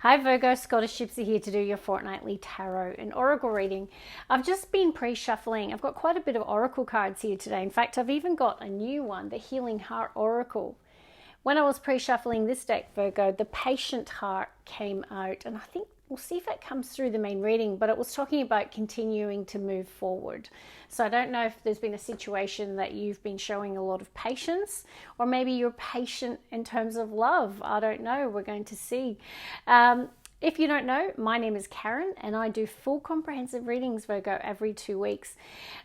Hi Virgo, Scottish Gypsy here to do your fortnightly tarot and oracle reading. I've just been pre-shuffling. I've got quite a bit of oracle cards here today. In fact, I've even got a new one, the Healing Heart Oracle. When I was pre-shuffling this deck, Virgo, the Patient Heart came out, and I think we'll see if it comes through the main reading, but it was talking about continuing to move forward. So I don't know if there's been a situation that you've been showing a lot of patience, or maybe you're patient in terms of love. I don't know. We're going to see. If you don't know, my name is Karen and I do full comprehensive readings, Virgo, every 2 weeks.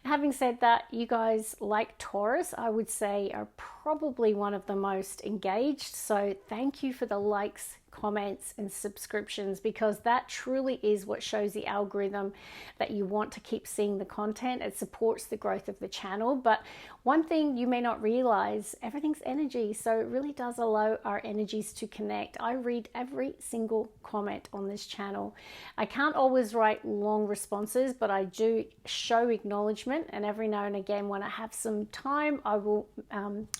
Having said that, you guys, like Taurus, I would say are probably one of the most engaged. So thank you for the likes, comments and subscriptions, because that truly is what shows the algorithm that you want to keep seeing the content. It supports the growth of the channel. But one thing you may not realize, everything's energy, so it really does allow our energies to connect. I read every single comment on this channel. I can't always write long responses, but I do show acknowledgement, and every now and again when I have some time I will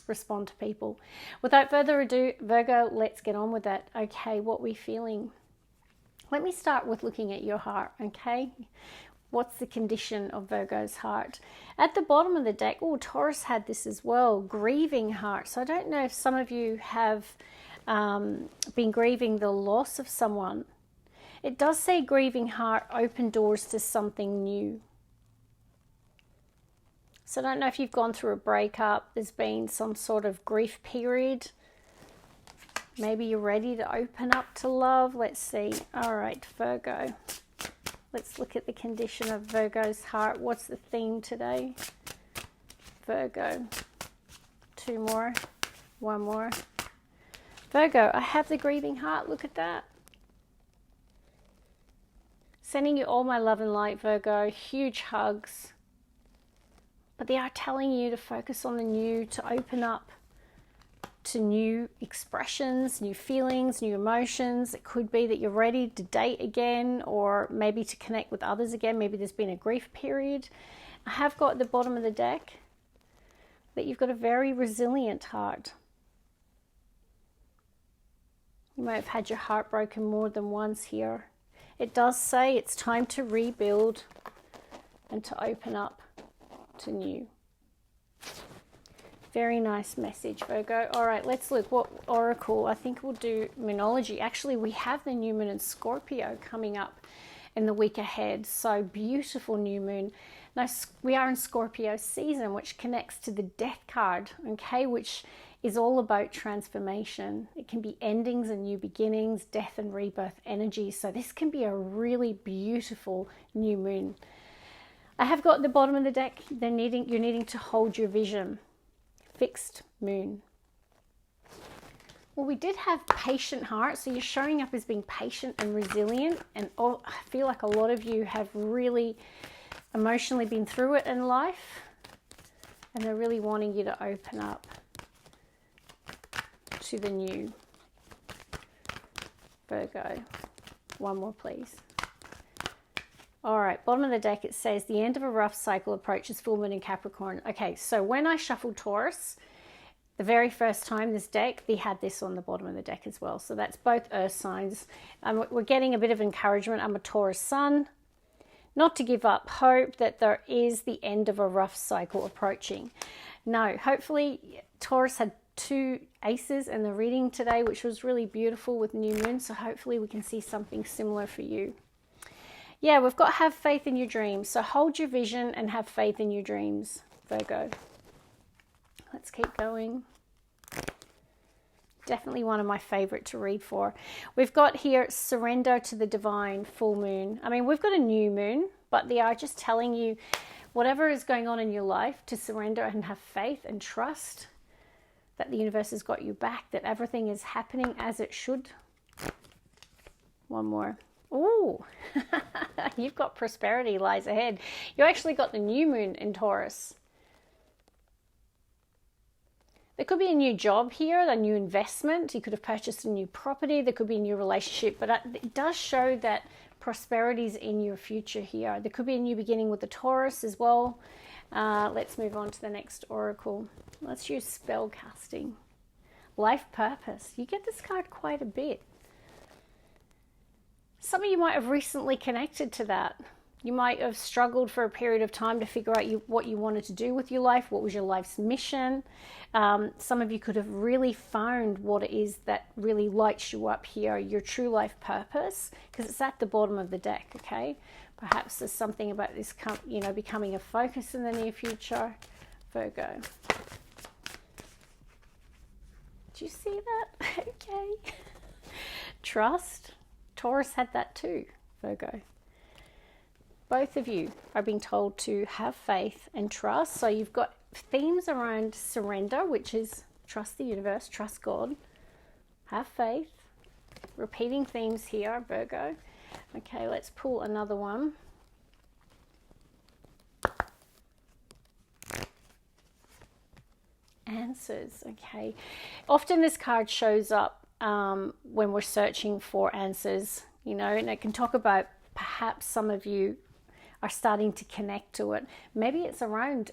respond to people. Without further ado, Virgo, let's get on with it. Okay, what we're feeling. Let me start with looking at your heart, okay? What's the condition of Virgo's heart? At the bottom of the deck, oh, Taurus had this as well, grieving heart. So I don't know if some of you have been grieving the loss of someone. It does say grieving heart, open doors to something new. So I don't know if you've gone through a breakup, there's been some sort of grief period. Maybe you're ready to open up to love. Let's see. All right, Virgo. Let's look at the condition of Virgo's heart. What's the theme today? Virgo. 2 more. 1 more. Virgo, I have the grieving heart. Look at that. Sending you all my love and light, Virgo. Huge hugs. But they are telling you to focus on the new, to open up to new expressions, new feelings, new emotions. It could be that you're ready to date again, or maybe to connect with others again. Maybe there's been a grief period. I have got at the bottom of the deck that you've got a very resilient heart. You might have had your heart broken more than once here. It does say it's time to rebuild and to open up to new. Very nice message, Virgo. All right, let's look. What oracle? I think we'll do Moonology. Actually, we have the new moon in Scorpio coming up in the week ahead. So beautiful new moon. Now, we are in Scorpio season, which connects to the Death card, okay, which is all about transformation. It can be endings and new beginnings, death and rebirth energy. So this can be a really beautiful new moon. I have got at the bottom of the deck, you're needing to hold your vision. Fixed moon. Well, we did have patient heart, so you're showing up as being patient and resilient, and I feel like a lot of you have really emotionally been through it in life, and they're really wanting you to open up to the new. Virgo, 1 more please. All right, bottom of the deck, it says the end of a rough cycle approaches full moon in Capricorn. Okay, so when I shuffled Taurus, the very first time this deck, they had this on the bottom of the deck as well. So that's both earth signs. We're getting a bit of encouragement. I'm a Taurus sun. Not to give up hope that there is the end of a rough cycle approaching. No, hopefully Taurus had 2 aces in the reading today, which was really beautiful with new moon. So hopefully we can see something similar for you. Yeah, we've got have faith in your dreams. So hold your vision and have faith in your dreams, Virgo. Let's keep going. Definitely one of my favorite to read for. We've got here surrender to the divine, full moon. I mean, we've got a new moon, but they are just telling you whatever is going on in your life to surrender and have faith and trust that the universe has got you back, that everything is happening as it should. 1 more. Oh, you've got prosperity lies ahead. You actually got the new moon in Taurus. There could be a new job here, a new investment. You could have purchased a new property. There could be a new relationship, but it does show that prosperity is in your future here. There could be a new beginning with the Taurus as well. Let's move on to the next oracle. Let's use spellcasting. Life purpose. You get this card quite a bit. Some of you might have recently connected to that. You might have struggled for a period of time to figure out what you wanted to do with your life. What was your life's mission? Some of you could have really found what it is that really lights you up here, your true life purpose, because it's at the bottom of the deck, okay? Perhaps there's something about this, becoming a focus in the near future. Virgo. Do you see that? Okay. Trust. Taurus had that too, Virgo. Both of you are being told to have faith and trust. So you've got themes around surrender, which is trust the universe, trust God, have faith. Repeating themes here, Virgo. Okay, let's pull another one. Answers, okay. Often this card shows up when we're searching for answers, and it can talk about perhaps some of you are starting to connect to it. Maybe it's around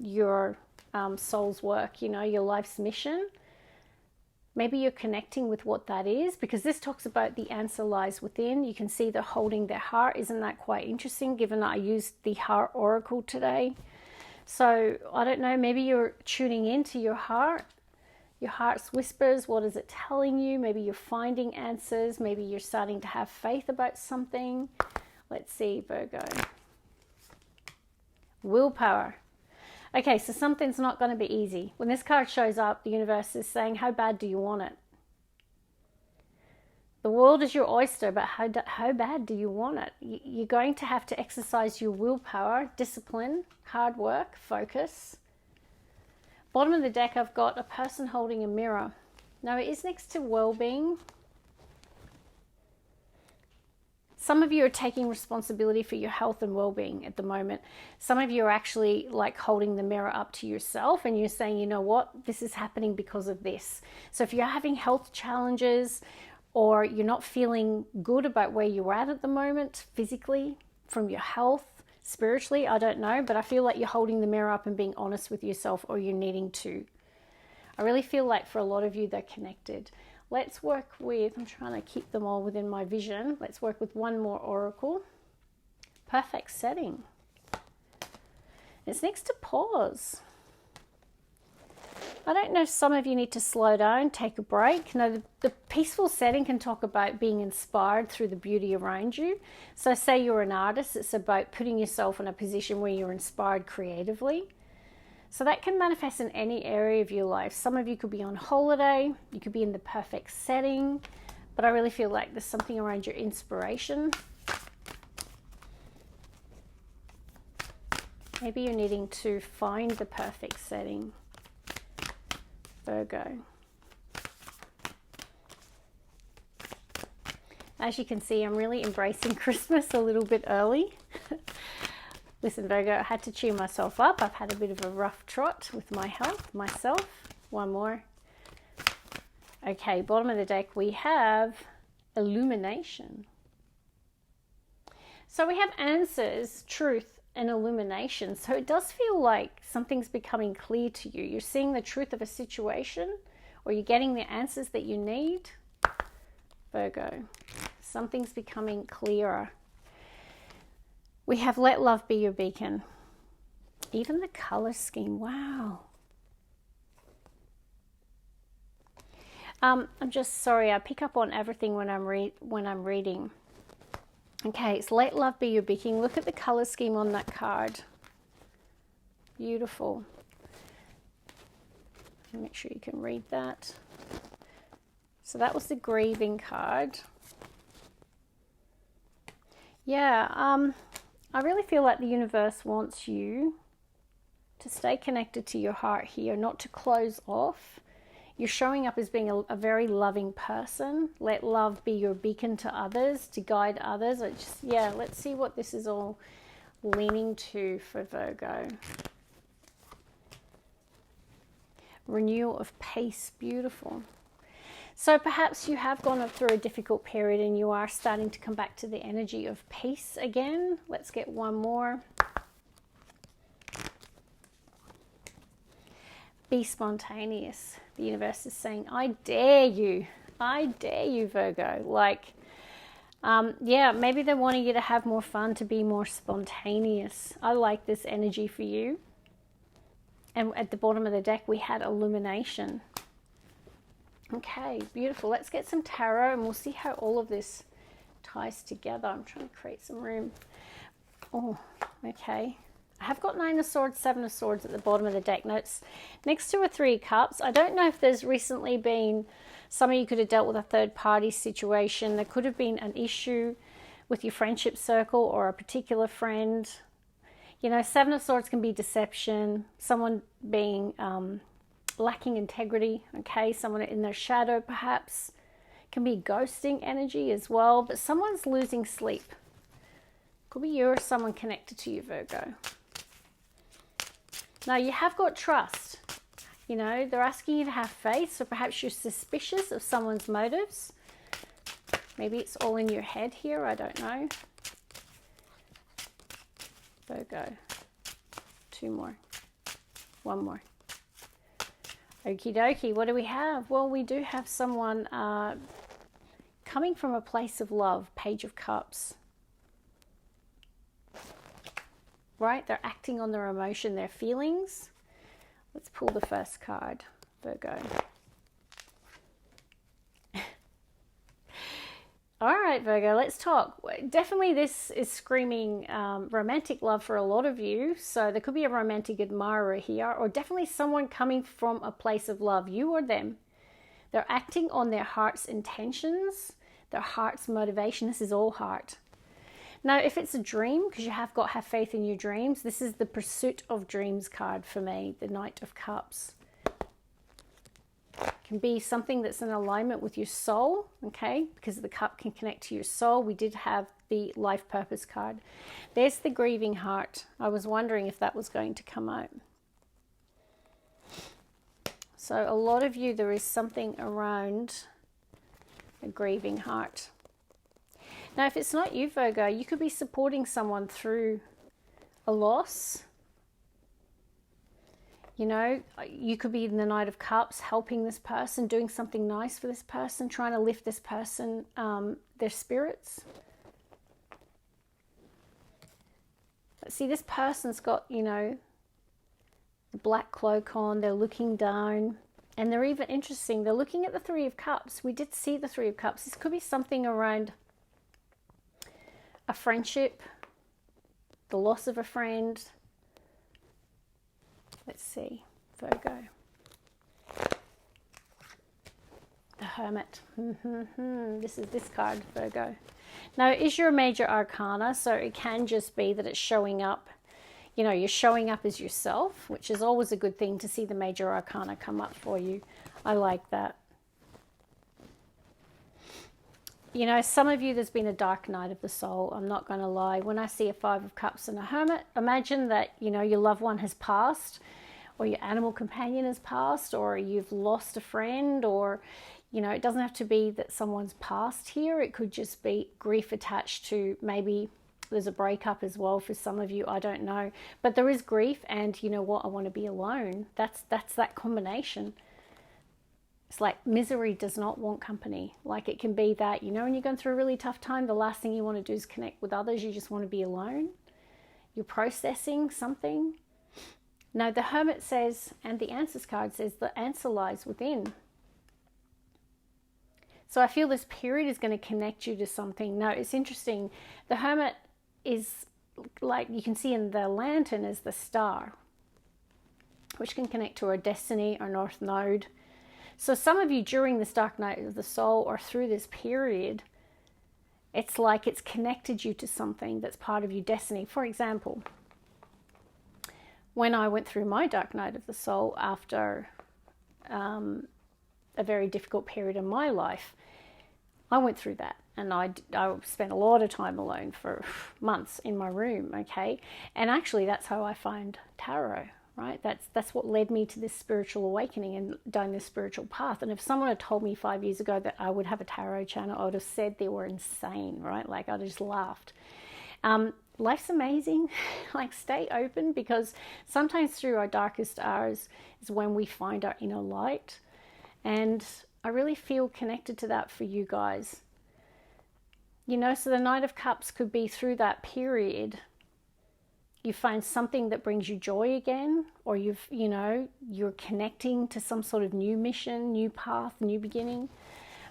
your soul's work, your life's mission. Maybe you're connecting with what that is, because this talks about the answer lies within. You can see they're holding their heart. Isn't that quite interesting, given that I used the heart oracle today? So I don't know, maybe you're tuning into your heart. Your heart's whispers, what is it telling you? Maybe you're finding answers. Maybe you're starting to have faith about something. Let's see, Virgo. Willpower. Okay, so something's not going to be easy. When this card shows up, the universe is saying, how bad do you want it? The world is your oyster, but how bad do you want it? You're going to have to exercise your willpower, discipline, hard work, focus. Bottom of the deck, I've got a person holding a mirror. Now, it is next to well-being. Some of you are taking responsibility for your health and well-being at the moment. Some of you are actually like holding the mirror up to yourself and you're saying, you know what, this is happening because of this. So if you're having health challenges or you're not feeling good about where you're at the moment, physically, from your health, spiritually, I don't know, but I feel like you're holding the mirror up and being honest with yourself, or you're needing to. I really feel like for a lot of you, they're connected. Let's work with, I'm trying to keep them all within my vision. Let's work with one more oracle. Perfect setting. It's next to pause. I don't know if some of you need to slow down, take a break. No, the peaceful setting can talk about being inspired through the beauty around you. So say you're an artist, it's about putting yourself in a position where you're inspired creatively. So that can manifest in any area of your life. Some of you could be on holiday, you could be in the perfect setting, but I really feel like there's something around your inspiration. Maybe you're needing to find the perfect setting. Virgo. As you can see, I'm really embracing Christmas a little bit early. Listen, Virgo, I had to cheer myself up. I've had a bit of a rough trot with my health, myself. One more. Okay, bottom of the deck, we have illumination. So we have answers, truth, and illumination. So it does feel like something's becoming clear to you. You're seeing the truth of a situation, or you're getting the answers that you need. Virgo, something's becoming clearer. We have let love be your beacon. Even the color scheme, wow. I'm just sorry, I pick up on everything when I'm reading. Okay, it's let love be your beacon. Look at the color scheme on that card. Beautiful. Make sure you can read that. So that was the grieving card. Yeah, I really feel like the universe wants you to stay connected to your heart here, not to close off. You're showing up as being a very loving person. Let love be your beacon to others, to guide others. Let's see what this is all leaning to for Virgo. Renewal of pace, beautiful. So perhaps you have gone through a difficult period and you are starting to come back to the energy of peace again. Let's get one more. Be spontaneous. The universe is saying, I dare you, Virgo. Like, Yeah, maybe they're wanting you to have more fun, to be more spontaneous. I like this energy for you. And at the bottom of the deck, we had illumination. Okay, beautiful. Let's get some tarot and we'll see how all of this ties together. I'm trying to create some room. Oh, okay. I have got 9 of Swords, 7 of Swords at the bottom of the deck. Notes next to a 3 of Cups. I don't know if there's recently been, some of you could have dealt with a third party situation. There could have been an issue with your friendship circle or a particular friend. You know, 7 of Swords can be deception, someone being lacking integrity, okay? Someone in their shadow perhaps. Can be ghosting energy as well, but someone's losing sleep. Could be you or someone connected to you, Virgo. Now, you have got trust. You know, they're asking you to have faith, so perhaps you're suspicious of someone's motives. Maybe it's all in your head here, I don't know. Virgo. 2 more. 1 more. Okie dokie, what do we have? Well, we do have someone coming from a place of love, Page of Cups. Right? They're acting on their emotion, their feelings. Let's pull the first card, Virgo. All right, Virgo, let's talk. Definitely this is screaming romantic love for a lot of you. So there could be a romantic admirer here, or definitely someone coming from a place of love, you or them. They're acting on their heart's intentions, their heart's motivation. This is all heart. Now, if it's a dream, because you have got have faith in your dreams, this is the Pursuit of Dreams card for me, the Knight of Cups. It can be something that's in alignment with your soul, okay? Because the cup can connect to your soul. We did have the Life Purpose card. There's the Grieving Heart. I was wondering if that was going to come out. So a lot of you, there is something around a grieving heart. Now, if it's not you, Virgo, you could be supporting someone through a loss. You know, you could be in the Knight of Cups, helping this person, doing something nice for this person, trying to lift this person, their spirits. But see, this person's got, you know, the black cloak on, they're looking down, and they're even interesting. They're looking at the 3 of Cups. We did see the 3 of Cups. This could be something around a friendship, the loss of a friend. Let's see, Virgo. The Hermit. This is this card, Virgo. Now, it is your major arcana, so it can just be that it's showing up. You know, you're showing up as yourself, which is always a good thing to see the major arcana come up for you. I like that. You know, some of you, there's been a dark night of the soul. I'm not going to lie. When I see a 5 of Cups and a Hermit, imagine that, you know, your loved one has passed, or your animal companion has passed, or you've lost a friend, or, you know, it doesn't have to be that someone's passed here. It could just be grief attached to, maybe there's a breakup as well for some of you. I don't know. But there is grief, and you know what? I want to be alone. That's that combination. It's like misery does not want company. Like, it can be that, you know, when you're going through a really tough time, the last thing you want to do is connect with others. You just want to be alone. You're processing something. Now, the Hermit says, and the Answers card says, the answer lies within. So I feel this period is going to connect you to something. Now, it's interesting. The Hermit is, like you can see in the lantern, is the star, which can connect to our destiny, our north node. So some of you during this dark night of the soul, or through this period, it's like it's connected you to something that's part of your destiny. For example, when I went through my dark night of the soul after a very difficult period in my life, I went through that, and I spent a lot of time alone for months in my room, okay? And actually that's how I find tarot. Right? That's what led me to this spiritual awakening and down this spiritual path. And if someone had told me 5 years ago that I would have a tarot channel, I would have said they were insane, right? Like, I'd have just laughed. Life's amazing. Like, stay open, because sometimes through our darkest hours is when we find our inner light. And I really feel connected to that for you guys. You know, so the Knight of Cups could be through that period you find something that brings you joy again, or you're connecting to some sort of new mission, new path, new beginning.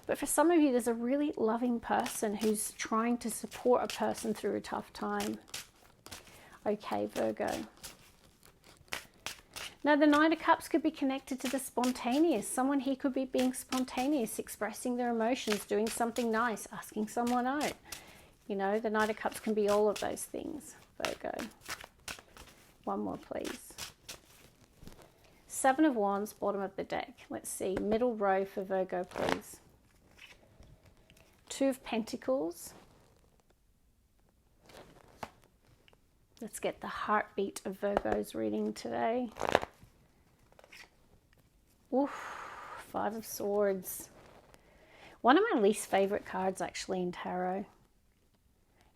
But for some of you, there's a really loving person who's trying to support a person through a tough time. Okay, Virgo. Now, the Knight of Cups could be connected to the spontaneous. Someone here could be being spontaneous, expressing their emotions, doing something nice, asking someone out. You know, the Knight of Cups can be all of those things, Virgo. One more, please. Seven of Wands, bottom of the deck. Let's see, middle row for Virgo, please. Two of Pentacles. Let's get the heartbeat of Virgo's reading today. Oof, Five of Swords. One of my least favorite cards actually in tarot.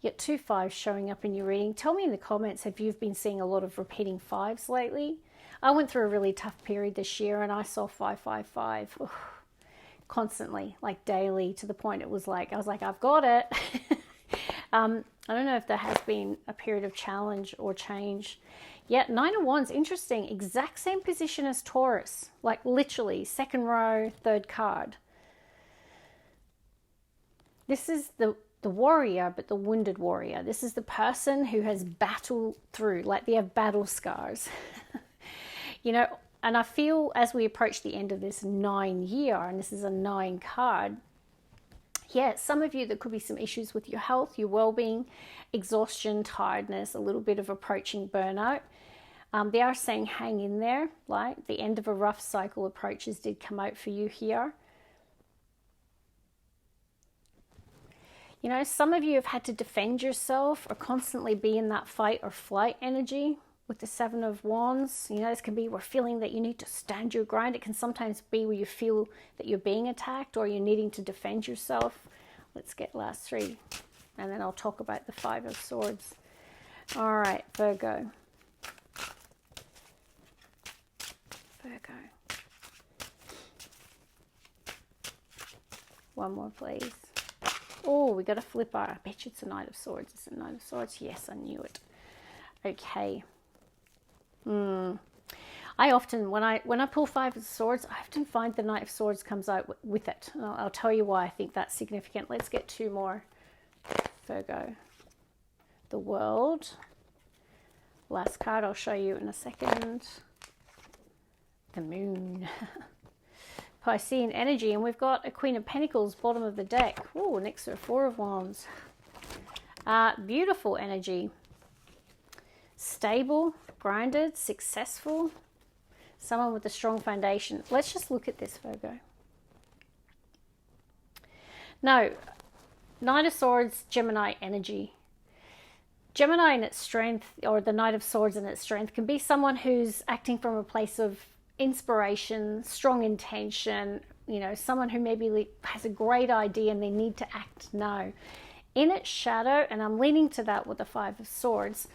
Yet two fives showing up in your reading. Tell me in the comments if you've been seeing a lot of repeating fives lately. I went through a really tough period this year and I saw 555 constantly, like daily, to the point it was like, I was like, I've got it. I don't know if there has been a period of challenge or change. Yet Nine of Wands, interesting, exact same position as Taurus, like literally second row, third card. This is the warrior, but the wounded warrior. This is the person who has battled through, like they have battle scars. You know, and I feel as we approach the end of this 9 year, and this is a 9 card, yeah, some of you, there could be some issues with your health, your well-being, exhaustion, tiredness, a little bit of approaching burnout. They are saying hang in there, like the end of a rough cycle approaches did come out for you here. You know, some of you have had to defend yourself or constantly be in that fight or flight energy with the Seven of Wands. You know, this can be we're feeling that you need to stand your ground. It can sometimes be where you feel that you're being attacked or you're needing to defend yourself. Let's get last three, and then I'll talk about the Five of Swords. All right, Virgo. Virgo. One more, please. Oh, we got a flipper. I bet you it's a Knight of Swords. It's a Knight of Swords. Yes, I knew it. Okay. I often, when I pull Five of Swords, I often find the Knight of Swords comes out with it. And I'll tell you why I think that's significant. Let's get two more. Virgo. The World. Last card I'll show you in a second. The Moon. Piscean energy, and we've got a Queen of Pentacles, bottom of the deck. Oh, next to a Four of Wands. Beautiful energy. Stable, grounded, successful. Someone with a strong foundation. Let's just look at this, Virgo. No, Knight of Swords, Gemini energy. Gemini in its strength, or the Knight of Swords in its strength, can be someone who's acting from a place of inspiration, strong intention, you know, someone who maybe has a great idea and they need to act now. In its shadow, and I'm leaning to that with the Five of Swords,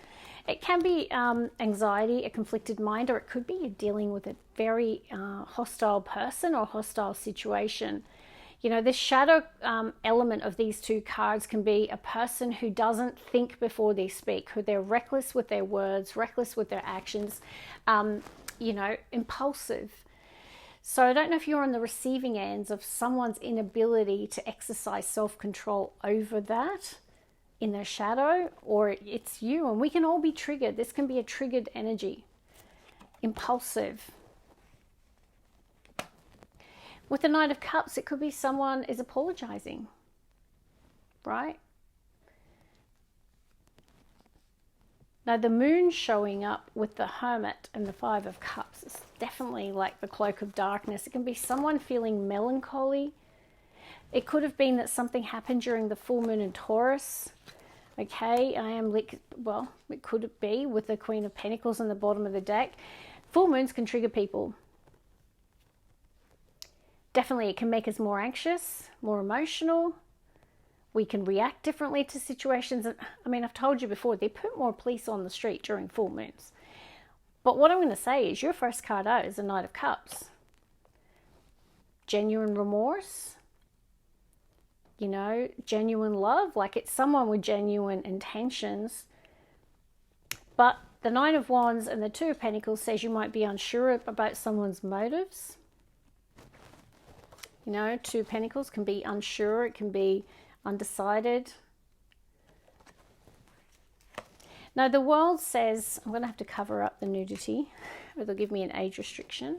it can be anxiety, a conflicted mind, or it could be you're dealing with a very hostile person or hostile situation. You know, this shadow element of these two cards can be a person who doesn't think before they speak, who they're reckless with their words, reckless with their actions, you know, impulsive. So I don't know if you're on the receiving ends of someone's inability to exercise self-control over that in their shadow, or it's you, and we can all be triggered. This can be a triggered energy, impulsive. With the Knight of Cups, it could be someone is apologizing, right? Now, the Moon showing up with the Hermit and the Five of Cups is definitely like the cloak of darkness. It can be someone feeling melancholy. It could have been that something happened during the full moon in Taurus. Okay, well, it could be with the Queen of Pentacles in the bottom of the deck. Full moons can trigger people. Definitely, it can make us more anxious, more emotional. We can react differently to situations. I mean, I've told you before, they put more police on the street during full moons. But what I'm going to say is your first card out is the Knight of Cups. Genuine remorse. you know, genuine love, like it's someone with genuine intentions. But the Nine of Wands and the Two of Pentacles says you might be unsure about someone's motives. You know, Two of Pentacles can be unsure, it can be undecided. Now the world says, I'm going to have to cover up the nudity, or they'll give me an age restriction.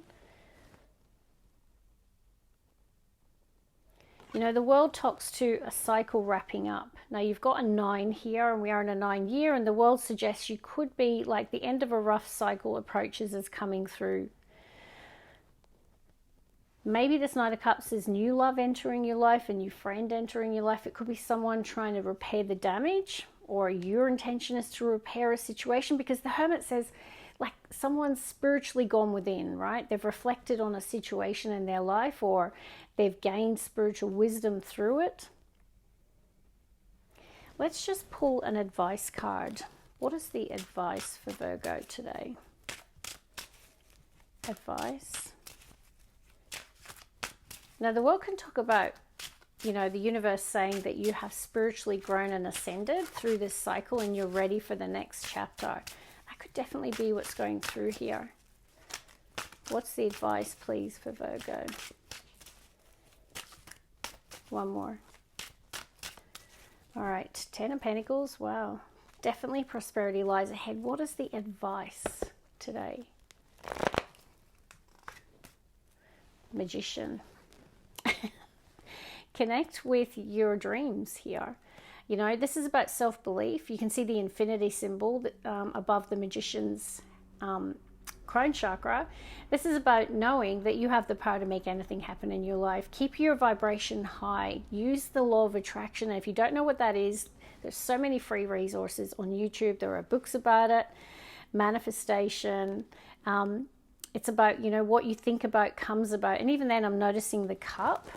You know, the world talks to a cycle wrapping up. Now you've got a 9 here, and we are in a 9 year, and the world suggests you could be like the end of a rough cycle approaches as coming through. Maybe this Knight of Cups is new love entering your life, a new friend entering your life. It could be someone trying to repair the damage, or your intention is to repair a situation, because the Hermit says like someone's spiritually gone within, right? They've reflected on a situation in their life, or they've gained spiritual wisdom through it. Let's just pull an advice card. What is the advice for Virgo today? Advice. Now the world can talk about, you know, the universe saying that you have spiritually grown and ascended through this cycle and you're ready for the next chapter. That could definitely be what's going through here. What's the advice, please, for Virgo? One more. All right, 10 of Pentacles. Wow. Definitely prosperity lies ahead. What is the advice today? Magician. Connect with your dreams here. You know, this is about self-belief. You can see the infinity symbol that, above the magician's crown chakra. This is about knowing that you have the power to make anything happen in your life. Keep your vibration high. Use the law of attraction. And if you don't know what that is, there's so many free resources on YouTube. There are books about it. Manifestation. It's about, you know, what you think about comes about. And even then, I'm noticing the cup.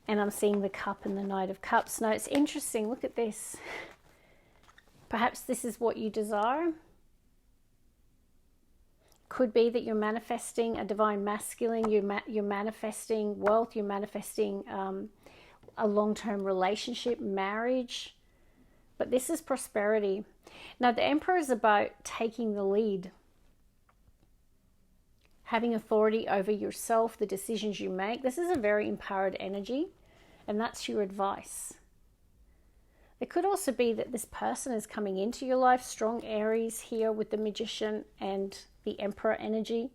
And I'm seeing the cup and the Knight of Cups. Now, it's interesting. Look at this. Perhaps this is what you desire. Could be that you're manifesting a divine masculine. You're manifesting wealth. You're manifesting a long-term relationship, marriage. But this is prosperity. Now, the Emperor is about taking the lead. Having authority over yourself, the decisions you make. This is a very empowered energy. And that's your advice. It could also be that this person is coming into your life. Strong Aries here with the Magician and the Emperor energy.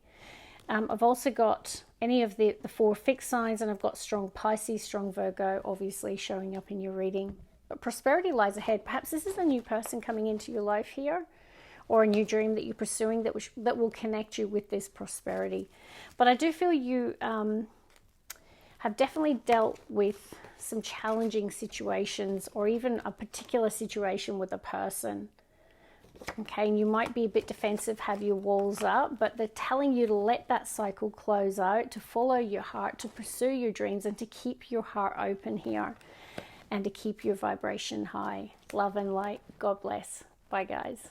I've also got any of the 4 fixed signs, and I've got strong Pisces, strong Virgo, obviously showing up in your reading. But prosperity lies ahead. Perhaps this is a new person coming into your life here, or a new dream that you're pursuing that will connect you with this prosperity. But I do feel you have definitely dealt with some challenging situations, or even a particular situation with a person. Okay, and you might be a bit defensive, have your walls up, but they're telling you to let that cycle close out, to follow your heart, to pursue your dreams, and to keep your heart open here, and to keep your vibration high. Love and light. God bless. Bye, guys.